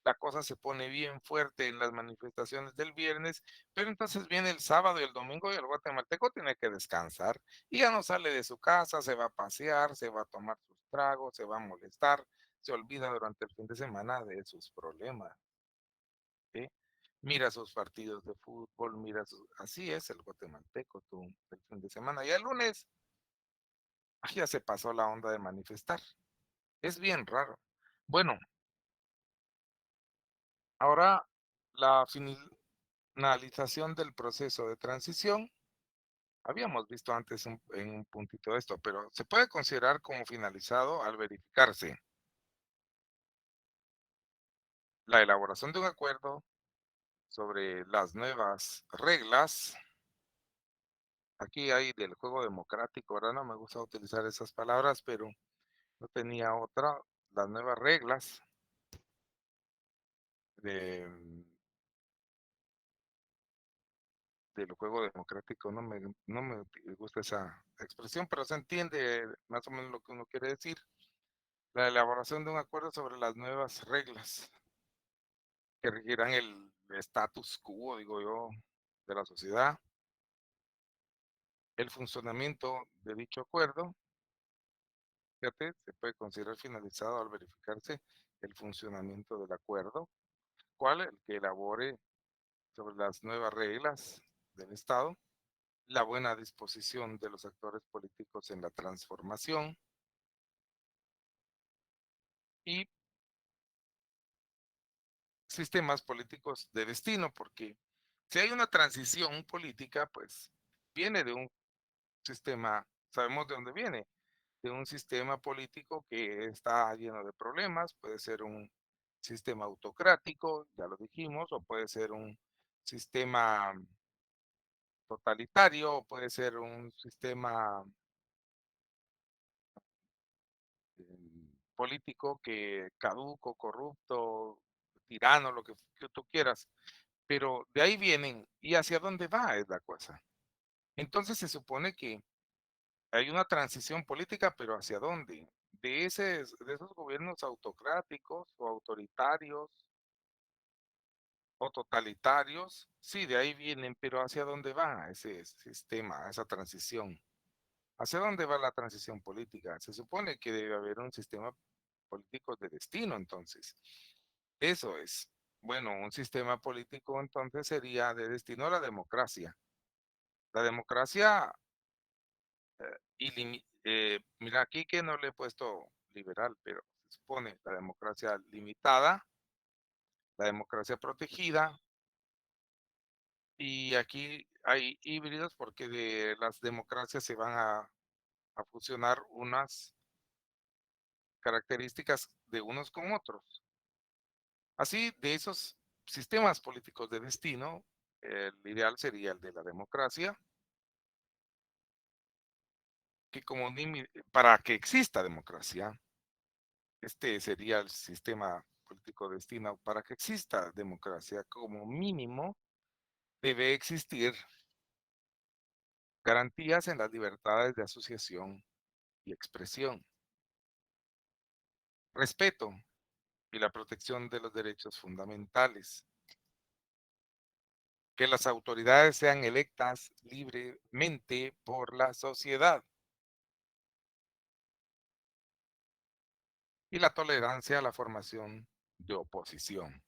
la cosa se pone bien fuerte en las manifestaciones del viernes, pero entonces viene el sábado y el domingo y el guatemalteco tiene que descansar y ya no sale de su casa, se va a pasear, se va a tomar sus tragos, se va a molestar, se olvida durante el fin de semana de sus problemas, ¿sí? Mira sus partidos de fútbol, así es el guatemalteco, tú, el fin de semana. Y el lunes, ya se pasó la onda de manifestar. Es bien raro. Bueno, ahora la finalización del proceso de transición. Habíamos visto antes en un puntito esto, pero se puede considerar como finalizado al verificarse la elaboración de un acuerdo sobre las nuevas reglas. Aquí hay del juego democrático, ahora no me gusta utilizar esas palabras, pero no tenía otra. Las nuevas reglas de, del juego democrático, no me gusta esa expresión, pero se entiende más o menos lo que uno quiere decir. La elaboración de un acuerdo sobre las nuevas reglas que regirán el status quo, digo yo, de la sociedad, el funcionamiento de dicho acuerdo, fíjate, se puede considerar finalizado al verificarse el funcionamiento del acuerdo, cual el que elabore sobre las nuevas reglas del Estado, la buena disposición de los actores políticos en la transformación y sistemas políticos de destino, porque si hay una transición política, pues viene de un sistema, sabemos de dónde viene, de un sistema político que está lleno de problemas, puede ser un sistema autocrático, ya lo dijimos, o puede ser un sistema totalitario, o puede ser un sistema político que caduco, corrupto, tirano, que tú quieras, pero de ahí vienen y hacia dónde va es la cosa. Entonces se supone que hay una transición política, pero ¿hacia dónde? de esos gobiernos autocráticos o autoritarios o totalitarios, sí, de ahí vienen, pero ¿hacia dónde va ese sistema, esa transición? ¿Hacia dónde va la transición política? Se supone que debe haber un sistema político de destino, entonces. Eso es. Bueno, un sistema político entonces sería de destino a la democracia. La democracia, mira aquí que no le he puesto liberal, pero se supone la democracia limitada, la democracia protegida, y aquí hay híbridos porque de las democracias se van a fusionar unas características de unos con otros. Así, de esos sistemas políticos de destino, el ideal sería el de la democracia, que para que exista democracia, este sería el sistema político de destino. Para que exista democracia, como mínimo, debe existir garantías en las libertades de asociación y expresión, respeto y la protección de los derechos fundamentales, que las autoridades sean electas libremente por la sociedad y la tolerancia a la formación de oposición,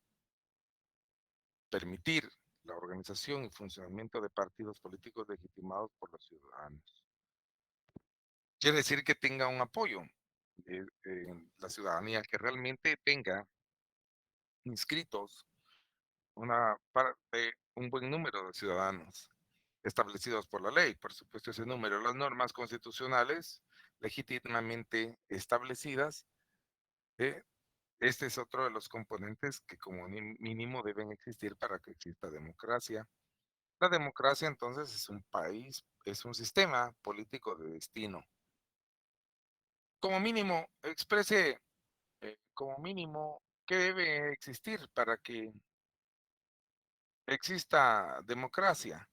permitir la organización y funcionamiento de partidos políticos legitimados por los ciudadanos. Quiere decir que tenga un apoyo en la ciudadanía, que realmente tenga inscritos un buen número de ciudadanos establecidos por la ley. Por supuesto, ese número, las normas constitucionales legítimamente establecidas. eh, Este es otro de los componentes que como mínimo deben existir para que exista democracia. La democracia entonces es un país, es un sistema político de destino. Como mínimo, exprese como mínimo qué debe existir para que exista democracia.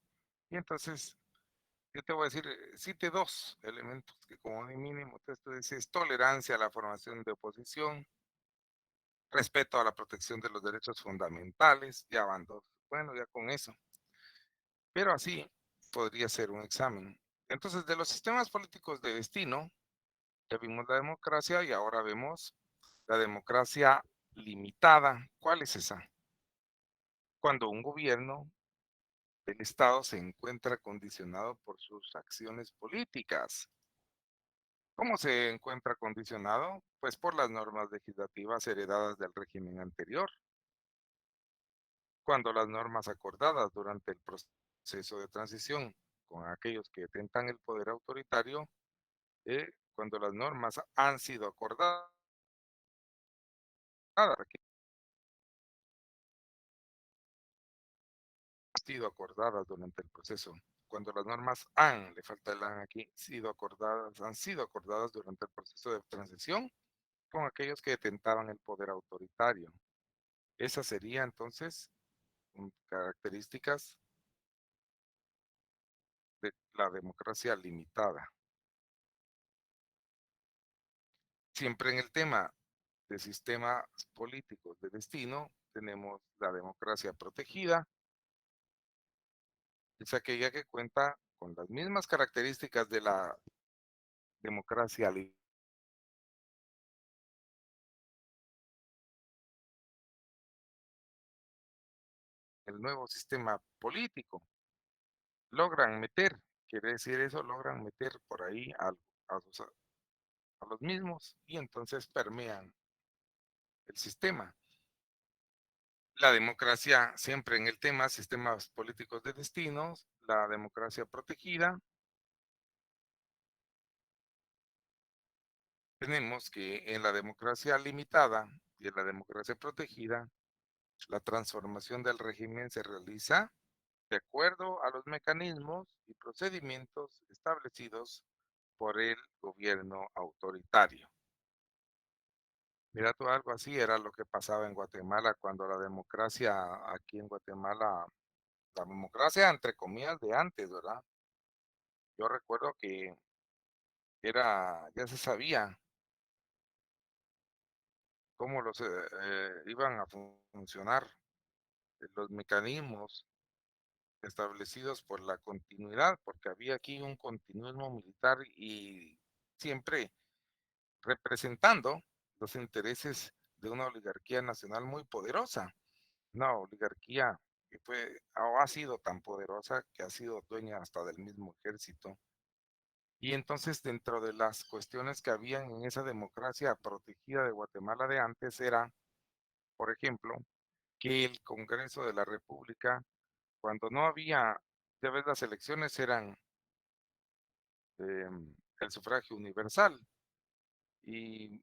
Y entonces yo te voy a decir, cite dos elementos que como mínimo esto dice tolerancia a la formación de oposición, respeto a la protección de los derechos fundamentales, ya van dos. Bueno, ya con eso. Pero así podría ser un examen. Entonces, de los sistemas políticos de destino, ya vimos la democracia y ahora vemos la democracia limitada. ¿Cuál es esa? Cuando un gobierno del Estado se encuentra condicionado por sus acciones políticas. ¿Cómo se encuentra condicionado? Pues por las normas legislativas heredadas del régimen anterior. Cuando las normas acordadas durante el proceso de transición con aquellos que detentan el poder autoritario, cuando las normas han sido acordadas, que han sido acordadas durante el proceso, cuando las normas le falta el han aquí, han sido acordadas durante el proceso de transición con aquellos que detentaban el poder autoritario. Esas serían entonces características de la democracia limitada. Siempre en el tema de sistemas políticos de destino, tenemos la democracia protegida, es aquella que cuenta con las mismas características de la democracia, el nuevo sistema político. Logran meter, quiere decir eso, logran meter por ahí a los mismos y entonces permean el sistema. La democracia, siempre en el tema, sistemas políticos de destinos, la democracia protegida, tenemos que en la democracia limitada y en la democracia protegida, la transformación del régimen se realiza de acuerdo a los mecanismos y procedimientos establecidos por el gobierno autoritario. Mira tú, algo así era lo que pasaba en Guatemala cuando la democracia aquí en Guatemala, la democracia entre comillas de antes, ¿verdad? Yo recuerdo que ya se sabía cómo iban a funcionar los mecanismos establecidos por la continuidad, porque había aquí un continuismo militar y siempre representando los intereses de una oligarquía nacional muy poderosa, una oligarquía que fue o ha sido tan poderosa que ha sido dueña hasta del mismo ejército. Y entonces dentro de las cuestiones que habían en esa democracia protegida de Guatemala de antes era, por ejemplo, que el Congreso de la República, cuando no había, ya ves, las elecciones eran el sufragio universal y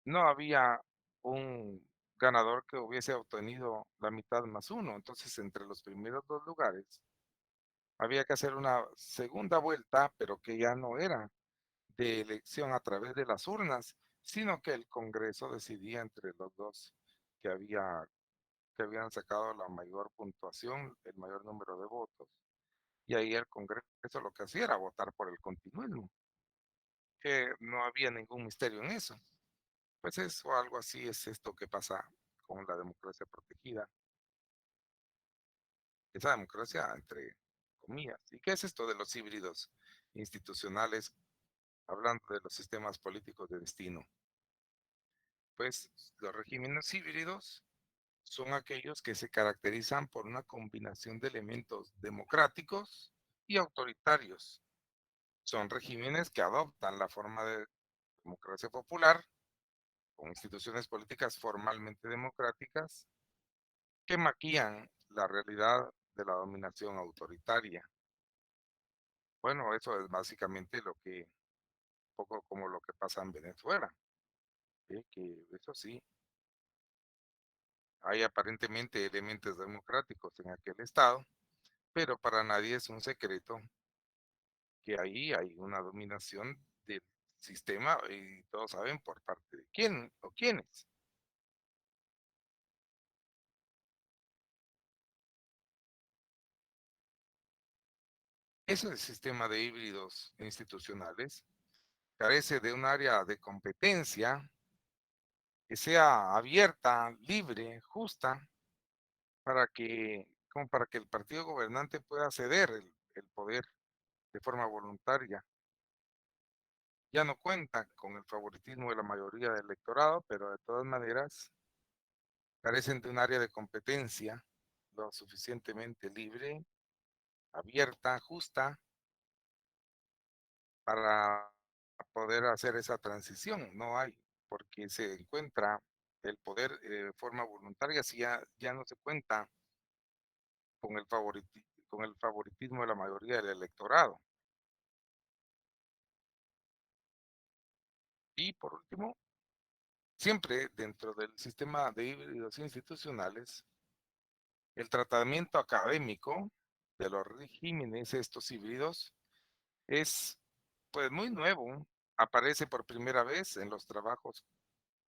no había un ganador que hubiese obtenido la mitad más uno. Entonces, entre los primeros dos lugares, había que hacer una segunda vuelta, pero que ya no era de elección a través de las urnas, sino que el Congreso decidía entre los dos que que habían sacado la mayor puntuación, el mayor número de votos. Y ahí el Congreso lo que hacía era votar por el continuismo, que no había ningún misterio en eso. Pues eso, algo así es esto que pasa con la democracia protegida, esa democracia entre comillas. ¿Y qué es esto de los híbridos institucionales, hablando de los sistemas políticos de destino? Pues los regímenes híbridos son aquellos que se caracterizan por una combinación de elementos democráticos y autoritarios. Son regímenes que adoptan la forma de democracia popular, con instituciones políticas formalmente democráticas, que maquillan la realidad de la dominación autoritaria. Bueno, eso es básicamente lo que, un poco como lo que pasa en Venezuela, que eso sí, hay aparentemente elementos democráticos en aquel estado, pero para nadie es un secreto que ahí hay una dominación del sistema y todos saben por parte de quién o quiénes. Ese sistema de híbridos institucionales carece de un área de competencia que sea abierta, libre, justa, como para que el partido gobernante pueda ceder el poder de forma voluntaria. Ya no cuenta con el favoritismo de la mayoría del electorado, pero de todas maneras carecen de un área de competencia lo suficientemente libre, abierta, justa, para poder hacer esa transición. No hay, porque se encuentra el poder de forma voluntaria si ya no se cuenta con el favoritismo de la mayoría del electorado. Y por último, siempre dentro del sistema de híbridos institucionales, el tratamiento académico de los regímenes, estos híbridos, es pues muy nuevo. Aparece por primera vez en los trabajos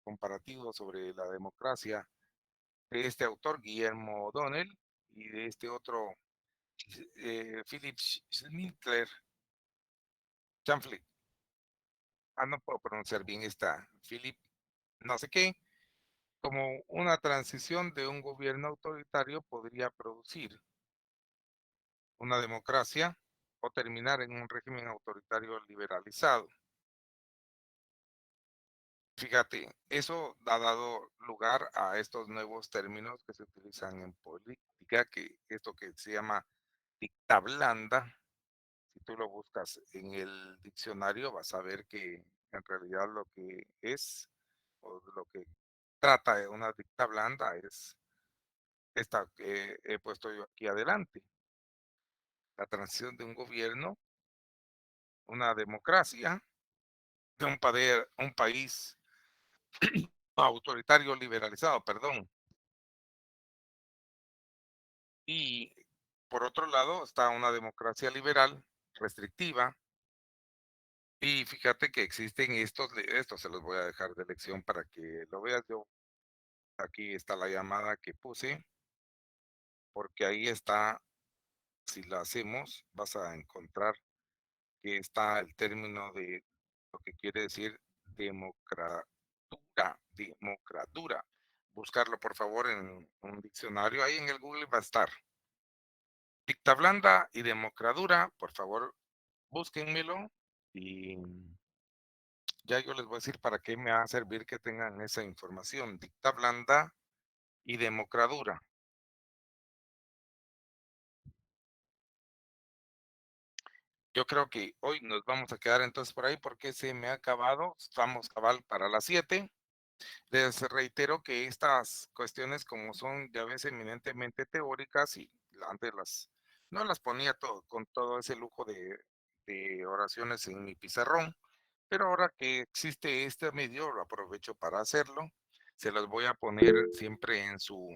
comparativos sobre la democracia de este autor, Guillermo O'Donnell, y de este otro, Philip Schnittler, Chanfle. No puedo pronunciar bien esta, Philip, no sé qué, como una transición de un gobierno autoritario podría producir una democracia o terminar en un régimen autoritario liberalizado. Fíjate, eso ha dado lugar a estos nuevos términos que se utilizan en política, que esto que se llama dicta blanda. Si tú lo buscas en el diccionario, vas a ver que en realidad lo que es o de lo que trata de una dicta blanda es esta que he puesto yo aquí adelante, la transición de un gobierno, una democracia, de un país autoritario liberalizado, perdón. Y por otro lado está una democracia liberal, restrictiva. Y fíjate que existen estos se los voy a dejar de lección para que lo veas. Yo aquí está la llamada que puse, porque ahí está, si la hacemos, vas a encontrar que está el término de lo que quiere decir democratura. democratura. Buscarlo, por favor, en un diccionario. Ahí en el Google va a estar. Dicta blanda y democratura, por favor, búsquenmelo y ya yo les voy a decir para qué me va a servir que tengan esa información. Dicta blanda y democratura. Yo creo que hoy nos vamos a quedar entonces por ahí porque se me ha acabado. Estamos cabal para las 7. Les reitero que estas cuestiones, como son ya ves eminentemente teóricas y antes no las ponía todo, con todo ese lujo de oraciones en mi pizarrón, pero ahora que existe este medio, lo aprovecho para hacerlo. Se las voy a poner siempre en su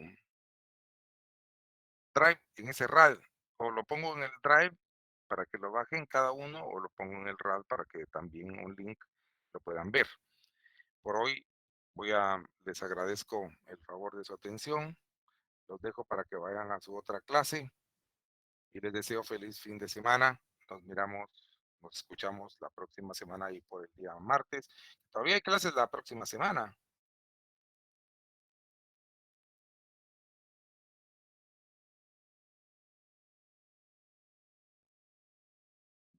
Drive, en ese RAD, o lo pongo en el Drive para que lo bajen cada uno, o lo pongo en el RAD para que también un link lo puedan ver. Por hoy les agradezco el favor de su atención, los dejo para que vayan a su otra clase y les deseo feliz fin de semana. Nos escuchamos la próxima semana y por el día martes. Todavía hay clases la próxima semana.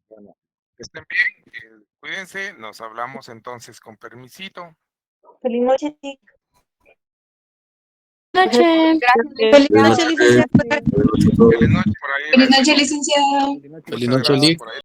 Bueno, que estén bien, cuídense, nos hablamos entonces con permisito. Feliz noche, Tic. Noche. Feliz Buenas noche, noches. licenciado. Feliz noche por ahí. Feliz noche, licenciado. Muchas gracias por ahí.